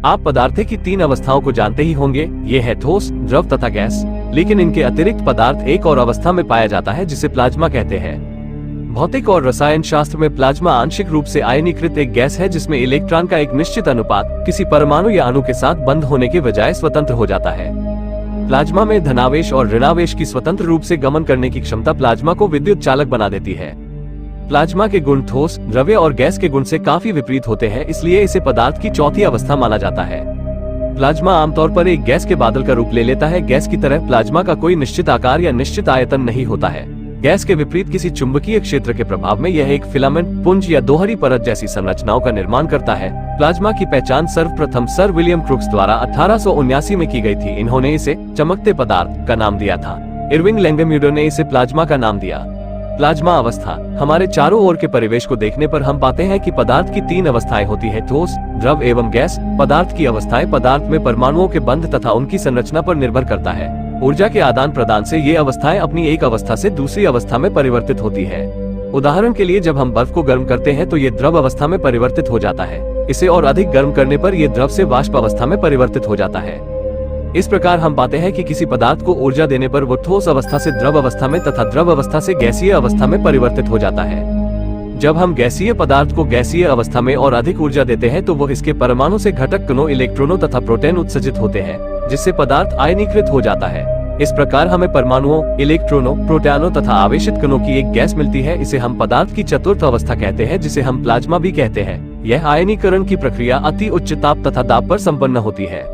आप पदार्थ की 3 अवस्थाओं को जानते ही होंगे, ये है ठोस, द्रव तथा गैस। लेकिन इनके अतिरिक्त पदार्थ एक और अवस्था में पाया जाता है जिसे प्लाज्मा कहते हैं। भौतिक और रसायन शास्त्र में प्लाज्मा आंशिक रूप से आयनीकृत एक गैस है जिसमें इलेक्ट्रॉन का एक निश्चित अनुपात किसी परमाणु या अणु के साथ बंद होने के बजाय स्वतंत्र हो जाता है। प्लाज्मा में धनावेश और ऋणावेश की स्वतंत्र रूप से गमन करने की क्षमता प्लाज्मा को विद्युत चालक बना देती है। प्लाज्मा के गुण ठोस, द्रव्य और गैस के गुण से काफी विपरीत होते हैं, इसलिए इसे पदार्थ की चौथी अवस्था माना जाता है। प्लाज्मा आमतौर पर एक गैस के बादल का रूप ले लेता है। गैस की तरह प्लाज्मा का कोई निश्चित आकार या निश्चित आयतन नहीं होता है। गैस के विपरीत किसी चुंबकीय क्षेत्र के प्रभाव में यह एक फिलामेंट, पुंज या दोहरी परत जैसी संरचनाओं का निर्माण करता है। प्लाज्मा की पहचान सर्वप्रथम सर विलियम क्रुक्स द्वारा 1879 में की गई थी। इन्होंने इसे चमकते पदार्थ का नाम दिया था। इरविंग लैंगम्यूडर ने इसे प्लाज्मा का नाम दिया। प्लाज्मा अवस्था। हमारे चारों ओर के परिवेश को देखने पर हम पाते हैं कि पदार्थ की 3 अवस्थाएं होती है, ठोस, द्रव एवं गैस। पदार्थ की अवस्थाएं पदार्थ में परमाणुओं के बंध तथा उनकी संरचना पर निर्भर करता है। ऊर्जा के आदान प्रदान से ये अवस्थाएं अपनी एक अवस्था से दूसरी अवस्था में परिवर्तित होती है। उदाहरण के लिए जब हम बर्फ को गर्म करते हैं तो ये द्रव अवस्था में परिवर्तित हो जाता है। इसे और अधिक गर्म करने पर यह द्रव से वाष्प अवस्था में परिवर्तित हो जाता है। इस प्रकार हम पाते हैं कि किसी पदार्थ को ऊर्जा देने पर वो ठोस अवस्था से द्रव अवस्था में तथा द्रव अवस्था से गैसीय अवस्था में परिवर्तित हो जाता है। जब हम गैसीय पदार्थ को गैसीय अवस्था में और अधिक ऊर्जा देते हैं तो वो इसके परमाणु से घटक कणों, इलेक्ट्रॉनों तथा प्रोटॉन उत्सर्जित होते हैं, जिससे पदार्थ आयनीकृत हो जाता है। इस प्रकार हमें परमाणुओं, इलेक्ट्रॉनों, प्रोटॉनों तथा आवेशित कणों की एक गैस मिलती है। इसे हम पदार्थ की चतुर्थ अवस्था कहते हैं, जिसे हम प्लाज्मा भी कहते हैं। यह आयनीकरण की प्रक्रिया अति उच्च ताप तथा दाब पर संपन्न होती है।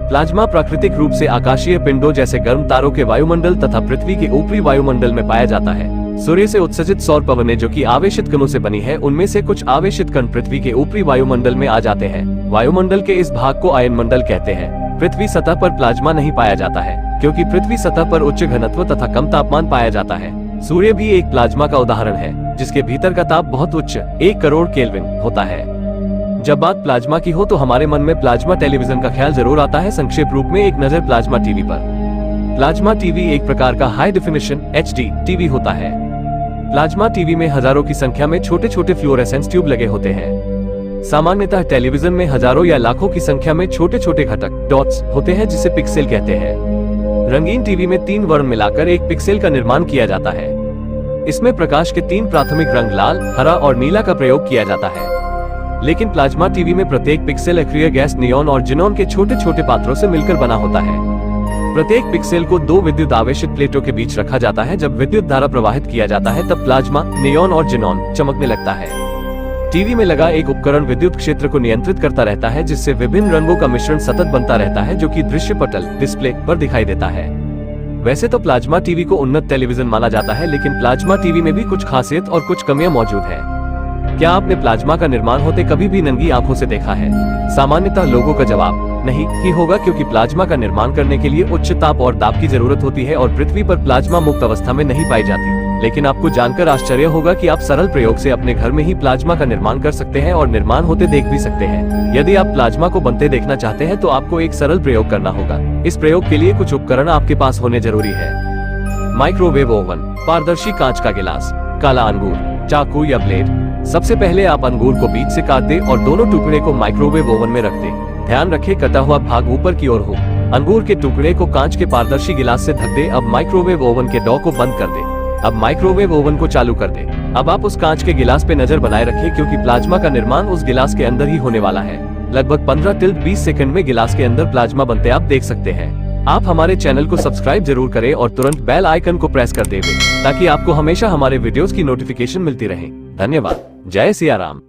प्लाज्मा प्राकृतिक रूप से आकाशीय पिंडों जैसे गर्म तारों के वायुमंडल तथा पृथ्वी के ऊपरी वायुमंडल में पाया जाता है। सूर्य से उत्सर्जित सौर पवनें जो कि आवेशित कणों से बनी है, उनमें से कुछ आवेशित कण पृथ्वी के ऊपरी वायुमंडल में आ जाते हैं। वायुमंडल के इस भाग को आयनमंडल कहते हैं। पृथ्वी सतह पर प्लाज्मा नहीं पाया जाता है, क्योंकि पृथ्वी सतह पर उच्च घनत्व तथा कम तापमान पाया जाता है। सूर्य भी एक प्लाज्मा का उदाहरण है, जिसके भीतर का ताप बहुत उच्च 1 करोड़ केल्विन होता है। जब बात प्लाज्मा की हो तो हमारे मन में प्लाज्मा टेलीविजन का ख्याल जरूर आता है। संक्षेप रूप में एक नजर प्लाज्मा टीवी पर। प्लाज्मा टीवी एक प्रकार का हाई डेफिनेशन HD टीवी होता है। प्लाज्मा टीवी में हजारों की संख्या में छोटे छोटे फ्लोरेसेंस ट्यूब लगे होते हैं। सामान्यतः टेलीविजन में हजारों या लाखों की संख्या में छोटे छोटे घटक, डॉट्स होते हैं, जिसे पिक्सेल कहते हैं। रंगीन टीवी में 3 वर्ण मिलाकर एक पिक्सेल का निर्माण किया जाता है। इसमें प्रकाश के 3 प्राथमिक रंग लाल, हरा और नीला का प्रयोग किया जाता है। लेकिन प्लाज्मा टीवी में प्रत्येक पिक्सेल अक्रिय गैस, नियॉन और जिनोन के छोटे छोटे पात्रों से मिलकर बना होता है। प्रत्येक पिक्सेल को 2 विद्युत आवेशित प्लेटों के बीच रखा जाता है। जब विद्युत धारा प्रवाहित किया जाता है तब प्लाज्मा, नियॉन और जिनोन चमकने लगता है। टीवी में लगा एक उपकरण विद्युत क्षेत्र को नियंत्रित करता रहता है, जिससे विभिन्न रंगों का मिश्रण सतत बनता रहता है, जो कि दृश्य पटल, डिस्प्ले पर दिखाई देता है। वैसे तो प्लाज्मा टीवी को उन्नत टेलीविजन माना जाता है, लेकिन प्लाज्मा टीवी में भी कुछ खासियत और कुछ कमियां मौजूद है। क्या आपने प्लाज्मा का निर्माण होते कभी भी नंगी आंखों से देखा है? सामान्यतः लोगों का जवाब नहीं ही होगा, क्योंकि प्लाज्मा का निर्माण करने के लिए उच्च ताप और दाब की जरूरत होती है और पृथ्वी पर प्लाज्मा मुक्त अवस्था में नहीं पाई जाती। लेकिन आपको जानकर आश्चर्य होगा कि आप सरल प्रयोग से अपने घर में ही प्लाज्मा का निर्माण कर सकते हैं और निर्माण होते देख भी सकते हैं। यदि आप प्लाज्मा को बनते देखना चाहते हैं तो आपको एक सरल प्रयोग करना होगा। इस प्रयोग के लिए कुछ उपकरण आपके पास होने जरूरी है। माइक्रोवेव ओवन, पारदर्शी कांच का गिलास, काला अंगूर, चाकू या ब्लेड। सबसे पहले आप अंगूर को बीच से काट दें और दोनों टुकड़े को माइक्रोवेव ओवन में रख दें। ध्यान रखें कटा हुआ भाग ऊपर की ओर हो। अंगूर के टुकड़े को कांच के पारदर्शी गिलास से ढक दें। अब माइक्रोवेव ओवन के डॉ को बंद कर दें। अब माइक्रोवेव ओवन को चालू कर दें। अब आप उस कांच के गिलास पे नजर बनाए रखें, क्योंकि प्लाज्मा का निर्माण उस गिलास के अंदर ही होने वाला है। लगभग 15-20 सेकंड में गिलास के अंदर प्लाज्मा बनते आप देख सकते हैं। आप हमारे चैनल को सब्सक्राइब जरूर करें और तुरंत बेल आइकन को प्रेस कर दें, ताकि आपको हमेशा हमारे वीडियोस की नोटिफिकेशन मिलती रहे। धन्यवाद। जय सिया राम।